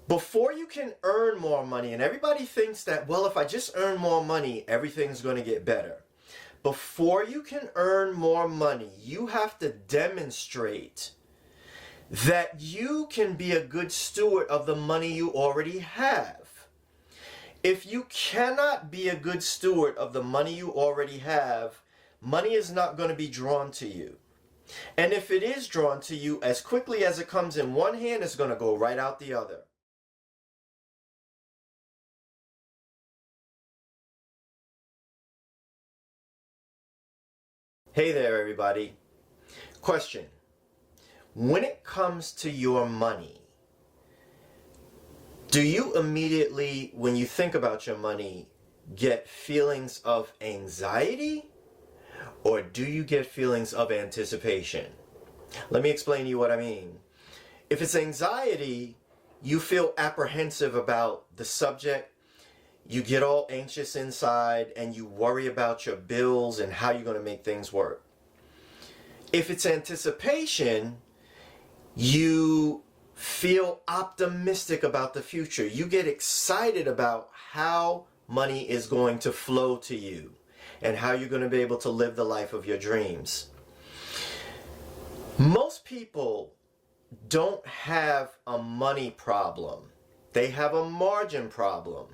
Before you can earn more money, and everybody thinks that, well, if I just earn more money, everything's going to get better. Before you can earn more money, you have to demonstrate that you can be a good steward of the money you already have. If you cannot be a good steward of the money you already have, money is not going to be drawn to you. And if it is drawn to you, as quickly as it comes in one hand, it's going to go right out the other. Hey there, everybody. Question. When it comes to your money, do you immediately, when you think about your money, get feelings of anxiety? Or do you get feelings of anticipation? Let me explain to you what I mean. If it's anxiety, you feel apprehensive about the subject. You get all anxious inside and you worry about your bills and how you're going to make things work. If it's anticipation, you feel optimistic about the future. You get excited about how money is going to flow to you and how you're going to be able to live the life of your dreams. Most people don't have a money problem. They have a margin problem.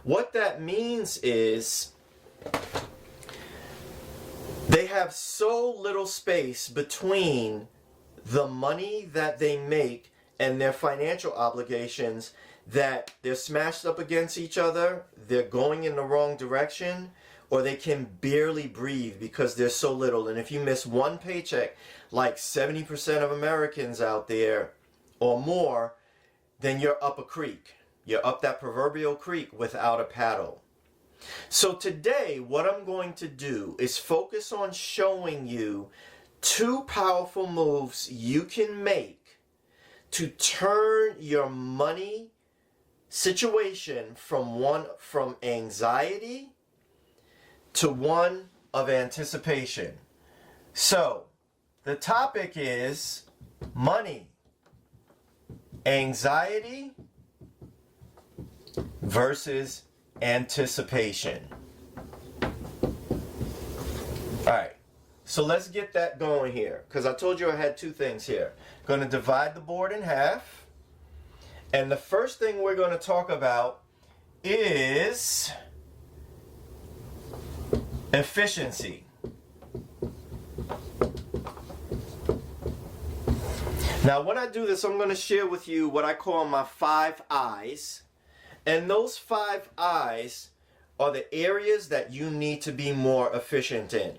What that means is they have so little space between the money that they make and their financial obligations that they're smashed up against each other, they're going in the wrong direction, or they can barely breathe because there's so little. And if you miss one paycheck, like 70% of Americans out there or more, then you're up a creek. You're up that proverbial creek without a paddle. So today, what I'm going to do is focus on showing you two powerful moves you can make to turn your money situation from anxiety to one of anticipation. So, the topic is money, anxiety versus anticipation. Alright, so let's get that going here, because I told you I had two things here. Going to divide the board in half, and the first thing we're going to talk about is efficiency. Now, when I do this, I'm going to share with you what I call my 5 I's. And those 5 I's are the areas that you need to be more efficient in.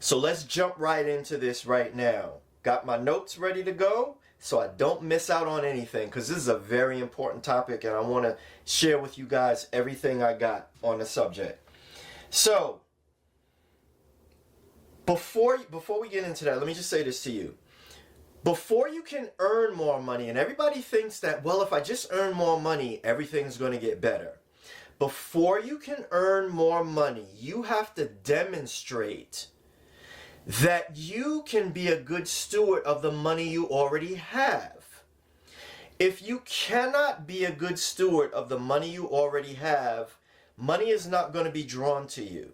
So let's jump right into this right now. Got my notes ready to go so I don't miss out on anything, because this is a very important topic and I want to share with you guys everything I got on the subject. So, before we get into that, let me just say this to you. Before you can earn more money, and everybody thinks that, well, if I just earn more money, everything's going to get better. Before you can earn more money, you have to demonstrate that you can be a good steward of the money you already have. If you cannot be a good steward of the money you already have, money is not going to be drawn to you.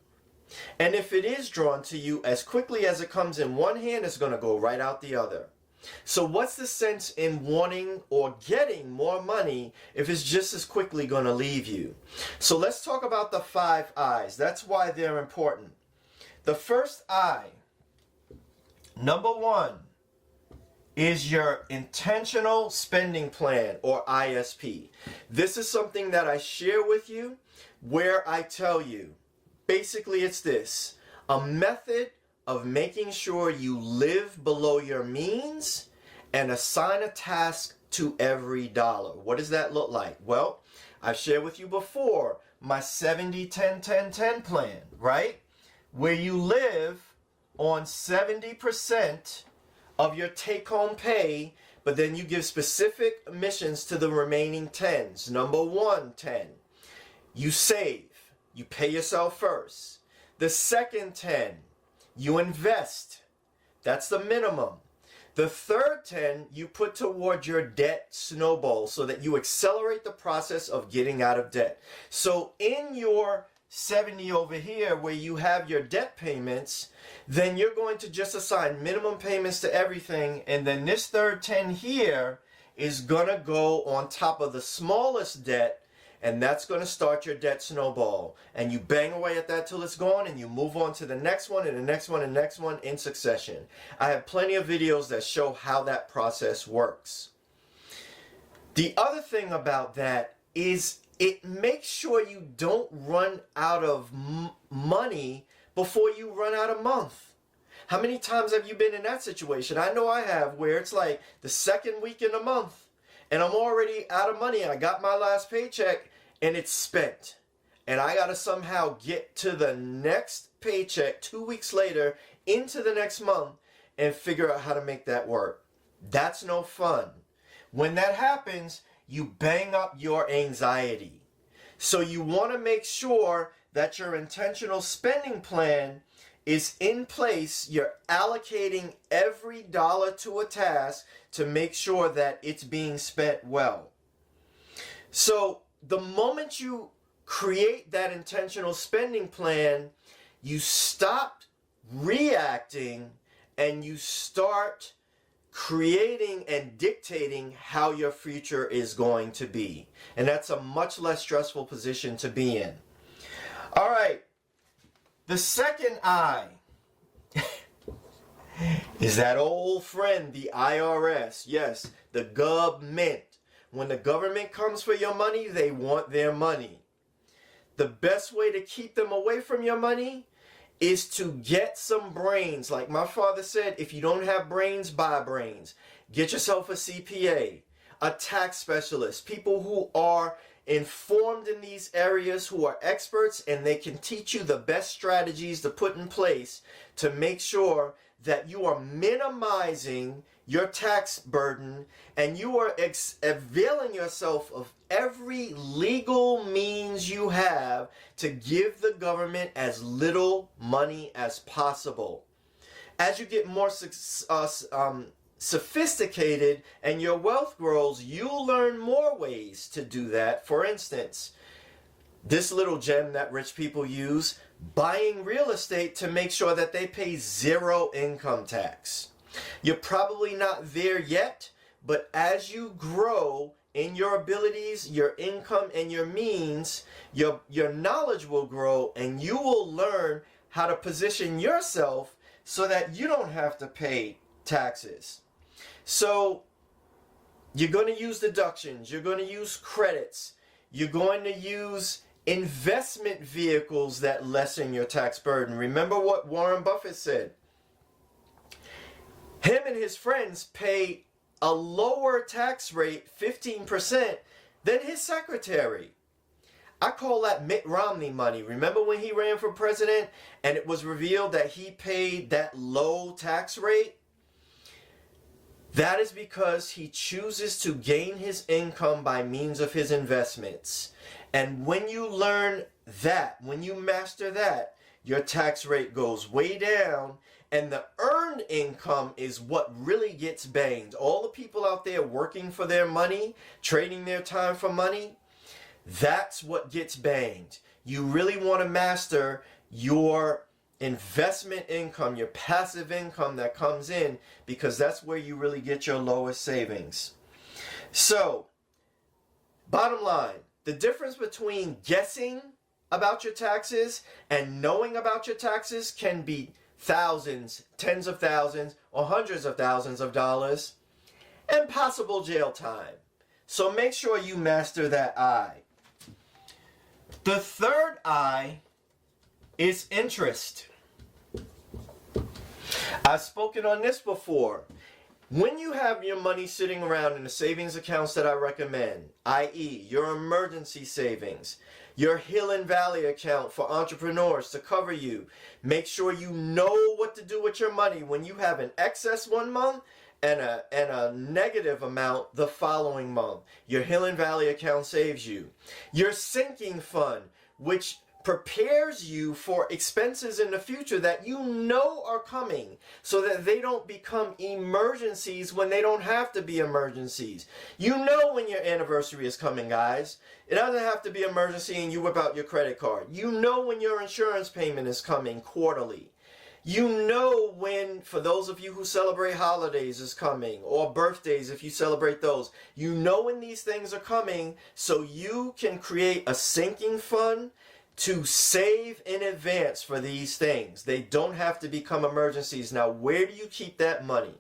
And if it is drawn to you, as quickly as it comes in one hand, it's going to go right out the other. So what's the sense in wanting or getting more money if it's just as quickly going to leave you? So let's talk about the 5 I's. That's why they're important. The first I, number 1, is your intentional spending plan, or ISP. This is something that I share with you where I tell you, basically it's this: a method of making sure you live below your means and assign a task to every dollar. What does that look like? Well, I've shared with you before my 70-10-10-10 plan, right? Where you live on 70% of your take-home pay, but then you give specific missions to the remaining 10s. Number 1, 10. You save. You pay yourself first. The second 10, you invest. That's the minimum. The third 10 you put toward your debt snowball so that you accelerate the process of getting out of debt. So in your 70 over here where you have your debt payments, then you're going to just assign minimum payments to everything, and then this third 10 here is going to go on top of the smallest debt, and that's going to start your debt snowball. And you bang away at that till it's gone, and you move on to the next one and the next one and the next one in succession. I have plenty of videos that show how that process works. The other thing about that is it makes sure you don't run out of money before you run out of month. How many times have you been in that situation? I know I have, where it's like the second week in the month and I'm already out of money. I got my last paycheck and it's spent. And I got to somehow get to the next paycheck 2 weeks later into the next month and figure out how to make that work. That's no fun. When that happens, you bang up your anxiety. So you want to make sure that your intentional spending plan is in place. You're allocating every dollar to a task to make sure that it's being spent well. So the moment you create that intentional spending plan, you stop reacting and you start creating and dictating how your future is going to be. And that's a much less stressful position to be in. All right. The second I is that old friend, the IRS. Yes, the government. When the government comes for your money, they want their money. The best way to keep them away from your money is to get some brains. Like my father said, if you don't have brains, buy brains. Get yourself a CPA, a tax specialist, people who are informed in these areas, who are experts, and they can teach you the best strategies to put in place to make sure that you are minimizing your tax burden and you are availing yourself of every legal means you have to give the government as little money as possible. As you get more sophisticated and your wealth grows, you'll learn more ways to do that. For instance, this little gem that rich people use, buying real estate to make sure that they pay zero income tax. You're probably not there yet, but as you grow in your abilities, your income, and your means, your knowledge will grow and you will learn how to position yourself so that you don't have to pay taxes. So you're going to use deductions, you're going to use credits, you're going to use investment vehicles that lessen your tax burden. Remember what Warren Buffett said. Him and his friends pay a lower tax rate, 15%, than his secretary. I call that Mitt Romney money. Remember when he ran for president and it was revealed that he paid that low tax rate? That is because he chooses to gain his income by means of his investments. And when you learn that, when you master that, your tax rate goes way down, and the earned income is what really gets banged. All the people out there working for their money, trading their time for money, that's what gets banged. You really want to master your investment income, your passive income that comes in, because that's where you really get your lowest savings. So, bottom line, the difference between guessing about your taxes and knowing about your taxes can be thousands, tens of thousands, or hundreds of thousands of dollars, and possible jail time. So make sure you master that I. The third I is interest. I've spoken on this before. When you have your money sitting around in the savings accounts that I recommend, i.e. your emergency savings, your Hill and Valley account for entrepreneurs to cover you, make sure you know what to do with your money when you have an excess one month and a negative amount the following month. Your Hill and Valley account saves you. Your sinking fund, which prepares you for expenses in the future that you know are coming, so that they don't become emergencies when they don't have to be emergencies. You know when your anniversary is coming, guys. It doesn't have to be an emergency and you whip out your credit card. You know when your insurance payment is coming quarterly. You know when, for those of you who celebrate holidays, is coming, or birthdays if you celebrate those. You know when these things are coming, so you can create a sinking fund to save in advance for these things. They don't have to become emergencies. Now, where do you keep that money?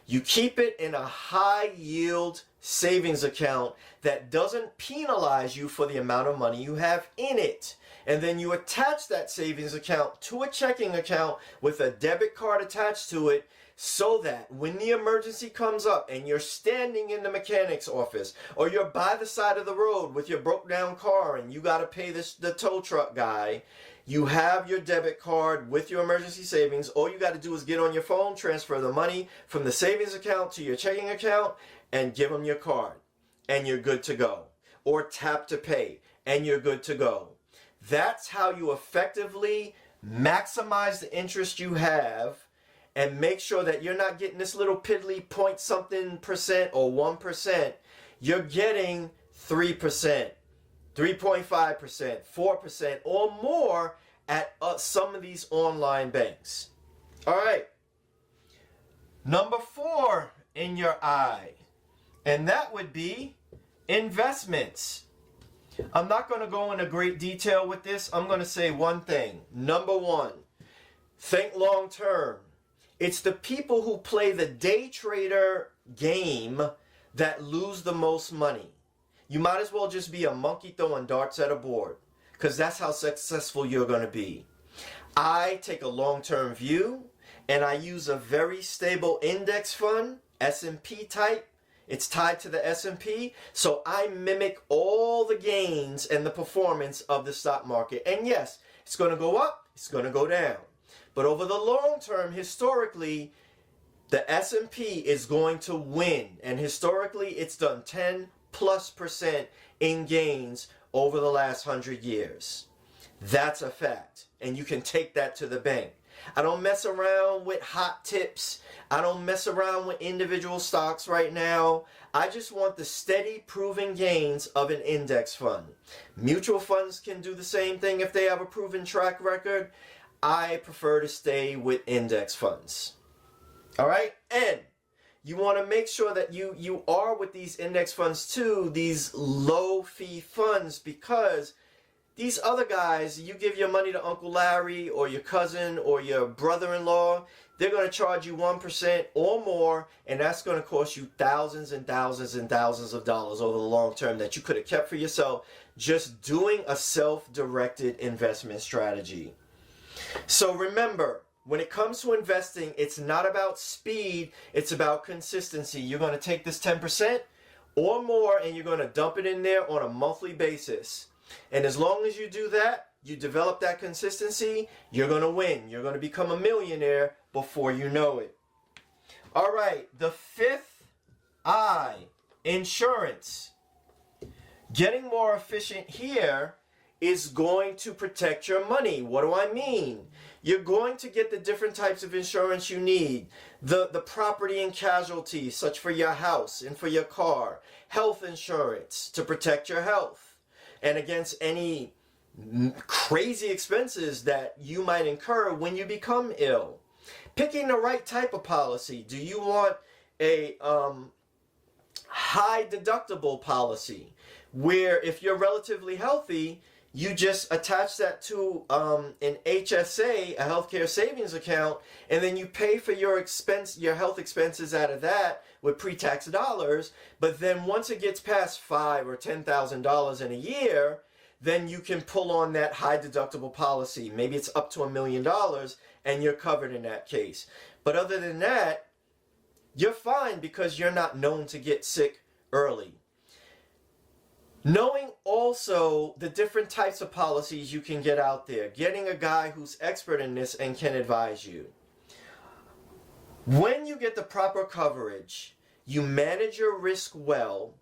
You keep it in a high yield savings account that doesn't penalize you for the amount of money you have in it. And then you attach that savings account to a checking account with a debit card attached to it, so that when the emergency comes up and you're standing in the mechanic's office, or you're by the side of the road with your broke down car and you got to pay the tow truck guy, you have your debit card with your emergency savings. All you got to do is get on your phone, transfer the money from the savings account to your checking account, and give them your card, and you're good to go. Or tap to pay, and you're good to go. That's how you effectively maximize the interest you have, and make sure that you're not getting this little piddly point something percent or 1%. You're getting 3%, 3.5%, 4%, or more at some of these online banks. All right. Number 4 in your eye, and that would be investments. I'm not going to go into great detail with this. I'm going to say one thing. Number 1, think long term. It's the people who play the day trader game that lose the most money. You might as well just be a monkey throwing darts at a board, because that's how successful you're going to be. I take a long-term view, and I use a very stable index fund, S&P type. It's tied to the S&P, so I mimic all the gains and the performance of the stock market. And yes, it's going to go up, it's going to go down. But over the long term, historically, the S&P is going to win. And historically, it's done 10+% in gains over the last 100 years. That's a fact. And you can take that to the bank. I don't mess around with hot tips. I don't mess around with individual stocks right now. I just want the steady, proven gains of an index fund. Mutual funds can do the same thing if they have a proven track record. I prefer to stay with index funds. All right? And you want to make sure that you are with these index funds too, these low fee funds, because these other guys, you give your money to Uncle Larry or your cousin or your brother-in-law, they're going to charge you 1% or more, and that's going to cost you thousands and thousands and thousands of dollars over the long term that you could have kept for yourself just doing a self-directed investment strategy. So remember, when it comes to investing, it's not about speed, it's about consistency. You're going to take this 10% or more and you're going to dump it in there on a monthly basis. And as long as you do that, you develop that consistency, you're going to win. You're going to become a millionaire before you know it. All right, the 5th I, insurance. Getting more efficient here is going to protect your money. What do I mean? You're going to get the different types of insurance you need. The property and casualty, such for your house and for your car. Health insurance to protect your health and against any crazy expenses that you might incur when you become ill. Picking the right type of policy. Do you want a high deductible policy where if you're relatively healthy, you just attach that to an HSA, a healthcare savings account, and then you pay for your health expenses out of that with pre-tax dollars. But then once it gets past $5,000 or $10,000 in a year, then you can pull on that high deductible policy. Maybe it's up to $1 million, and you're covered in that case. But other than that, you're fine because you're not known to get sick early. Knowing also the different types of policies you can get out there. Getting a guy who's expert in this and can advise you. When you get the proper coverage, you manage your risk well,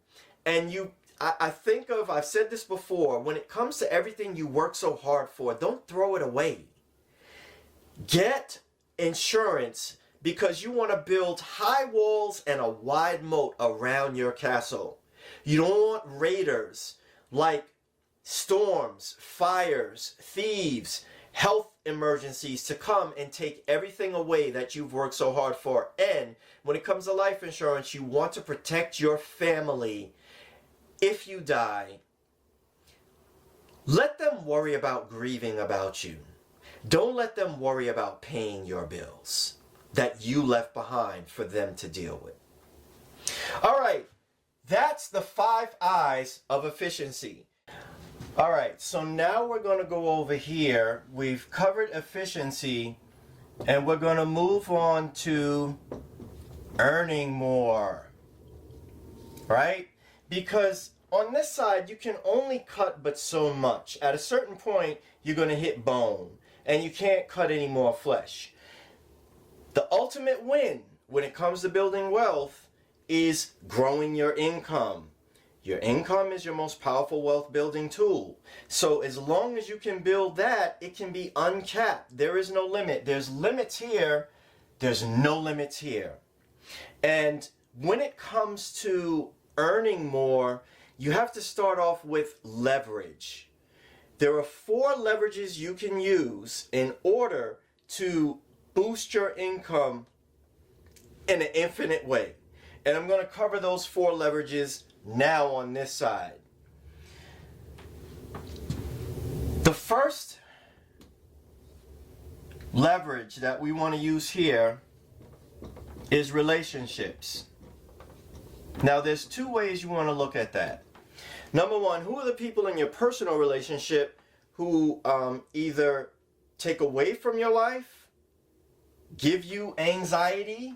and I've said this before, when it comes to everything you work so hard for, don't throw it away. Get insurance because you want to build high walls and a wide moat around your castle. You don't want raiders like storms, fires, thieves, health emergencies to come and take everything away that you've worked so hard for. And when it comes to life insurance, you want to protect your family. If you die, let them worry about grieving about you. Don't let them worry about paying your bills that you left behind for them to deal with. All right, that's the 5 I's of efficiency. All right, so now we're going to go over here. We've covered efficiency, and we're going to move on to earning more, right? Because on this side, you can only cut but so much. At a certain point, you're going to hit bone, and you can't cut any more flesh. The ultimate win when it comes to building wealth is growing your income. Your income is your most powerful wealth building tool. So as long as you can build that, it can be uncapped. There is no limit. There's limits here. There's no limits here. And when it comes to earning more, you have to start off with leverage. There are 4 leverages you can use in order to boost your income in an infinite way. And I'm going to cover those 4 leverages now on this side. The first leverage that we want to use here is relationships. Now there's 2 ways you want to look at that. Number 1, who are the people in your personal relationship who either take away from your life, give you anxiety,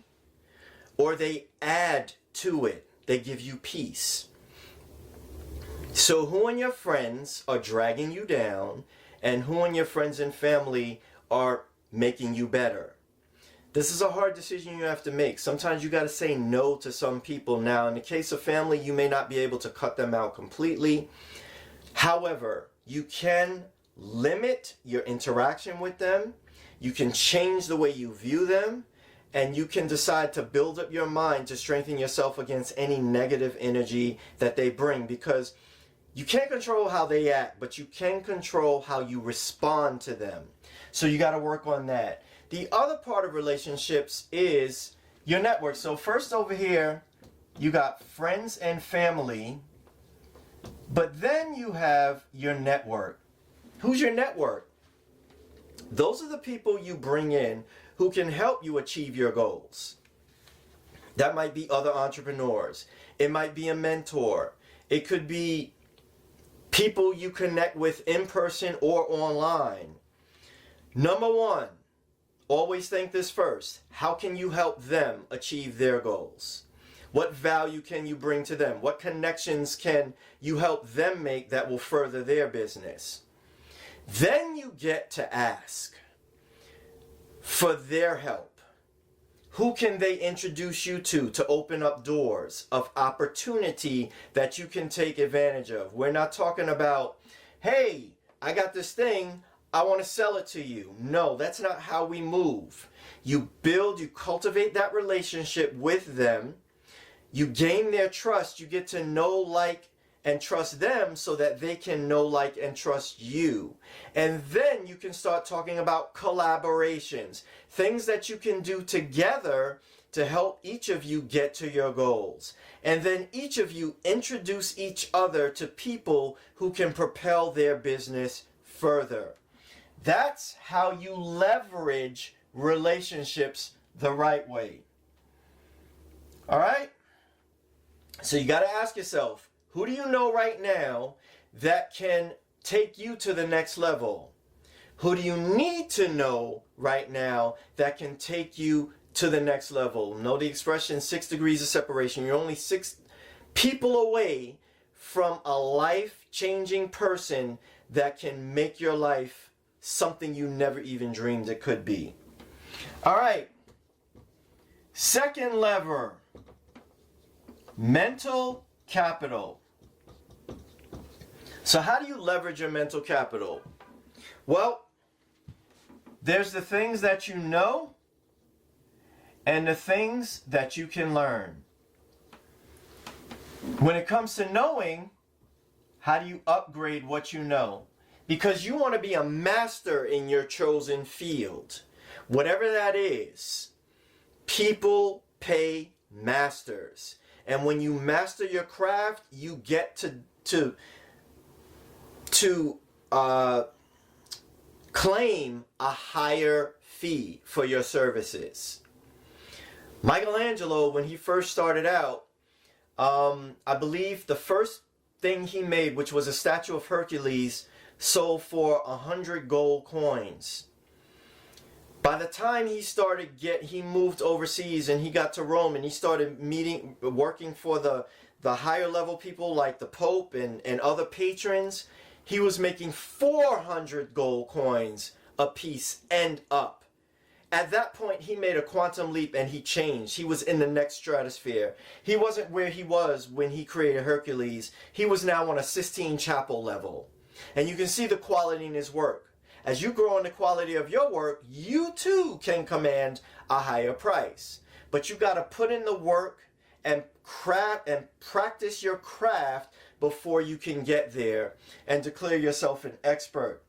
or they add to it. They give you peace. So who in your friends are dragging you down, and who in your friends and family are making you better? This is a hard decision you have to make. Sometimes you got to say no to some people. Now, in the case of family, you may not be able to cut them out completely. However, you can limit your interaction with them. You can change the way you view them. And you can decide to build up your mind to strengthen yourself against any negative energy that they bring. Because you can't control how they act, but you can control how you respond to them. So you got to work on that. The other part of relationships is your network. So first over here, you got friends and family, but then you have your network. Who's your network? Those are the people you bring in who can help you achieve your goals. That might be other entrepreneurs. It might be a mentor. It could be people you connect with in person or online. Number 1, always think this first. How can you help them achieve their goals? What value can you bring to them? What connections can you help them make that will further their business? Then you get to ask for their help. Who can they introduce you to open up doors of opportunity that you can take advantage of? We're not talking about, hey, I got this thing, I want to sell it to you. No, that's not how we move. You cultivate that relationship with them. You gain their trust. You get to know, like, and trust them so that they can know, like, and trust you. And then you can start talking about collaborations, things that you can do together to help each of you get to your goals. And then each of you introduce each other to people who can propel their business further. That's how you leverage relationships the right way. All right? So you got to ask yourself, who do you know right now that can take you to the next level? Who do you need to know right now that can take you to the next level? Know the expression 6 degrees of separation. You're only 6 people away from a life-changing person that can make your life something you never even dreamed it could be. All right. Second lever, mental capital. So how do you leverage your mental capital? Well, there's the things that you know and the things that you can learn. When it comes to knowing, how do you upgrade what you know? Because you want to be a master in your chosen field. Whatever that is, people pay masters. And when you master your craft, you get to claim a higher fee for your services. Michelangelo, when he first started out, I believe the first thing he made, which was a statue of Hercules, sold for 100 gold coins. By the time he moved overseas and he got to Rome and he started working for the higher level people like the Pope and other patrons, he was making 400 gold coins a piece and up. At that point, he made a quantum leap and he changed. He was in the next stratosphere. He wasn't where he was when he created Hercules. He was now on a Sistine Chapel level. And you can see the quality in his work. As you grow in the quality of your work, you too can command a higher price. But you got to put in the work and practice your craft before you can get there and declare yourself an expert.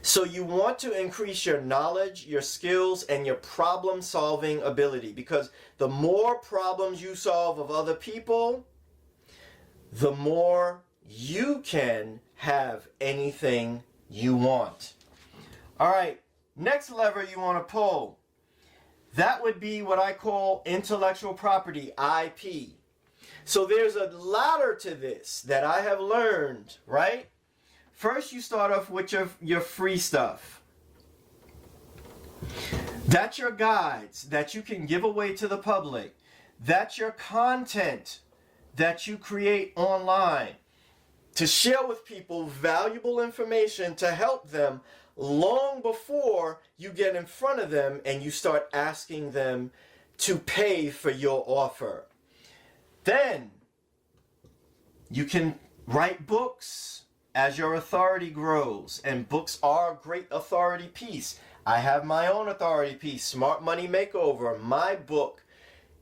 So you want to increase your knowledge, your skills, and your problem-solving ability, because the more problems you solve of other people, the more you can have anything you want. All right, next lever you want to pull. That would be what I call intellectual property, IP. So there's a ladder to this that I have learned, right? First, you start off with your free stuff. That's your guides that you can give away to the public. That's your content that you create online to share with people valuable information to help them long before you get in front of them and you start asking them to pay for your offer. Then you can write books as your authority grows, and books are a great authority piece. I have my own authority piece, Smart Money Makeover, my book.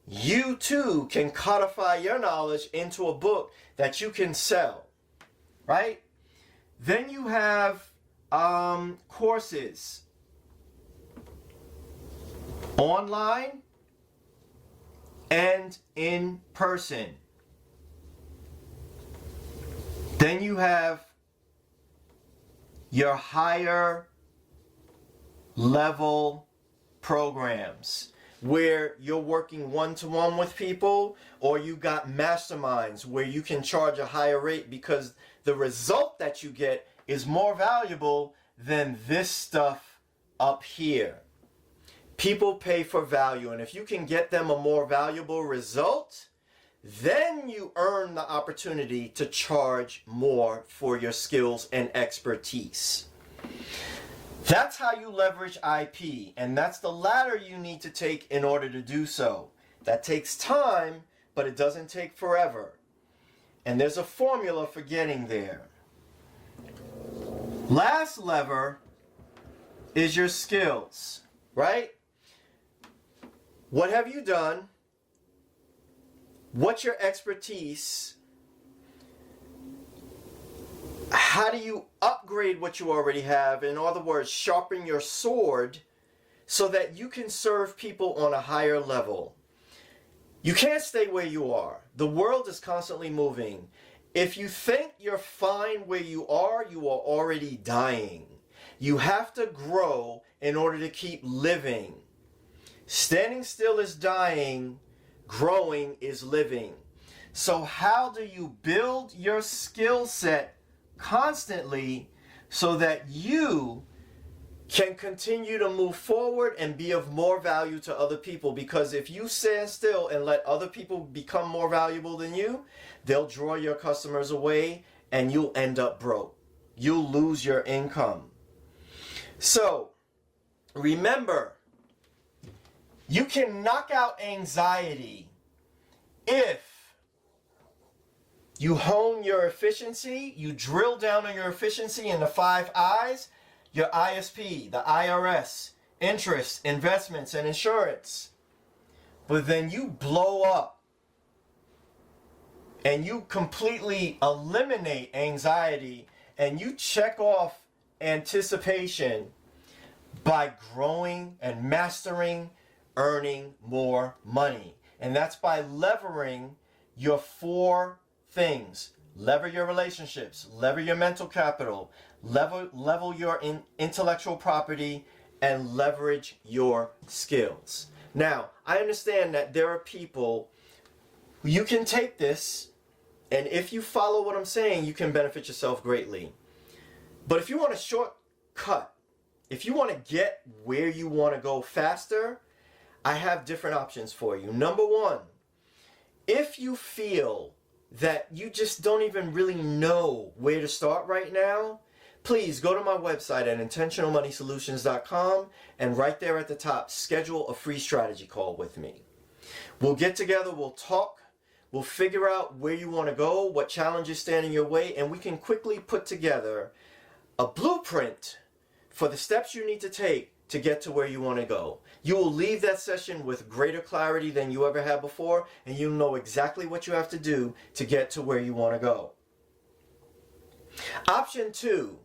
You too can codify your knowledge into a book that you can sell, right? Then you have courses, online and in person. Then you have your higher level programs where you're working one-to-one with people, or you got masterminds where you can charge a higher rate because the result that you get is more valuable than this stuff up here. People pay for value, and if you can get them a more valuable result, then you earn the opportunity to charge more for your skills and expertise. That's how you leverage IP, and that's the ladder you need to take in order to do so. That takes time, but it doesn't take forever. And there's a formula for getting there. Last lever is your skills, right? What have you done? What's your expertise? How do you upgrade what you already have? In other words, sharpen your sword so that you can serve people on a higher level. You can't stay where you are. The world is constantly moving. If you think you're fine where you are already dying. You have to grow in order to keep living. Standing still is dying. Growing is living. So how do you build your skill set constantly so that you can continue to move forward and be of more value to other people? Because if you stand still and let other people become more valuable than you, they'll draw your customers away and you'll end up broke. You'll lose your income. So remember, you can knock out anxiety if You hone your efficiency, you drill down on your efficiency in the 5 I's, your ISP, the IRS, interest, investments, and insurance. But then you blow up and you completely eliminate anxiety and you check off anticipation by growing and mastering earning more money. And that's by levering your 4 things. Lever your relationships, lever your mental capital, level your intellectual property, and leverage your skills. Now, I understand that there are people who you can take this, and if you follow what I'm saying, you can benefit yourself greatly. But if you want a shortcut, if you want to get where you want to go faster, I have different options for you. Number 1, if you feel that you just don't even really know where to start right now, please go to my website at intentionalmoneysolutions.com, and right there at the top, schedule a free strategy call with me. We'll get together, we'll talk, we'll figure out where you want to go, what challenges stand in your way, and we can quickly put together a blueprint for the steps you need to take to get to where you want to go. You will leave that session with greater clarity than you ever had before, and you'll know exactly what you have to do to get to where you want to go. Option 2,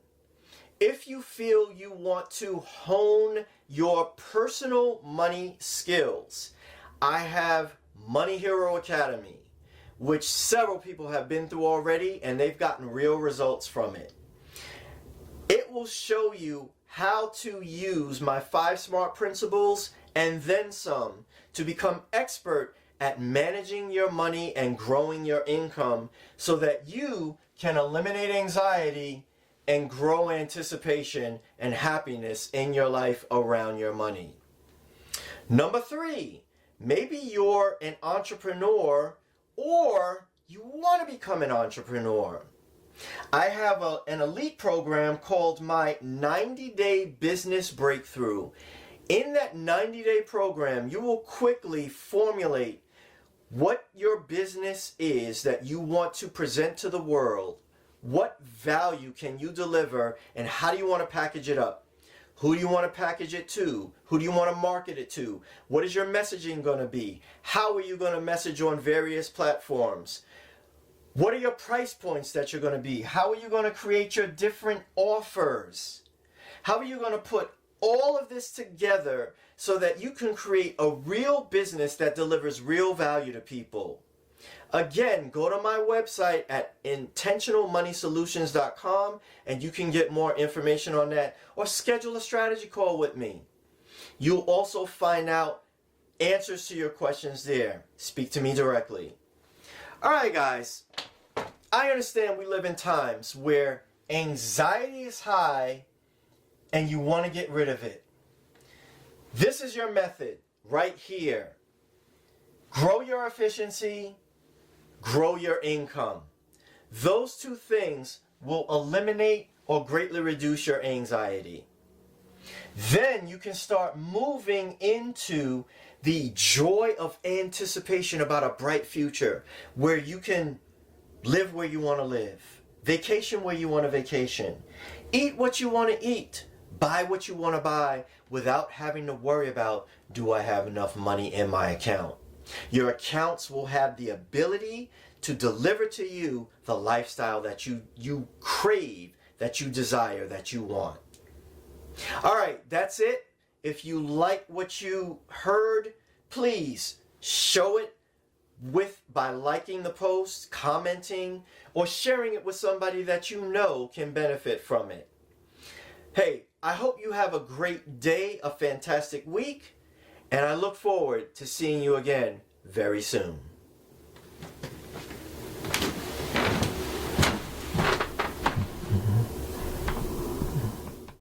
if you feel you want to hone your personal money skills, I have Money Hero Academy, which several people have been through already, and they've gotten real results from it. It will show you how to use my 5 SMART principles and then some to become expert at managing your money and growing your income so that you can eliminate anxiety and grow anticipation and happiness in your life around your money. Number 3, maybe you're an entrepreneur or you want to become an entrepreneur. I have an elite program called my 90-Day Business Breakthrough. In that 90-day program, you will quickly formulate what your business is that you want to present to the world. What value can you deliver, and how do you want to package it up? Who do you want to package it to? Who do you want to market it to? What is your messaging going to be? How are you going to message on various platforms? What are your price points that you're going to be? How are you going to create your different offers? How are you going to put all of this together so that you can create a real business that delivers real value to people? Again, go to my website at intentionalmoneysolutions.com and you can get more information on that, or schedule a strategy call with me. You'll also find out answers to your questions there. Speak to me directly. Alright guys, I understand we live in times where anxiety is high and you want to get rid of it. This is your method right here. Grow your efficiency, grow your income. Those 2 things will eliminate or greatly reduce your anxiety. Then you can start moving into the joy of anticipation about a bright future where you can live where you want to live, vacation where you want to vacation, eat what you want to eat, buy what you want to buy without having to worry about, do I have enough money in my account? Your accounts will have the ability to deliver to you the lifestyle that you crave, that you desire, that you want. All right, that's it. If you like what you heard, please show it by liking the post, commenting, or sharing it with somebody that you know can benefit from it. Hey, I hope you have a great day, a fantastic week, and I look forward to seeing you again very soon.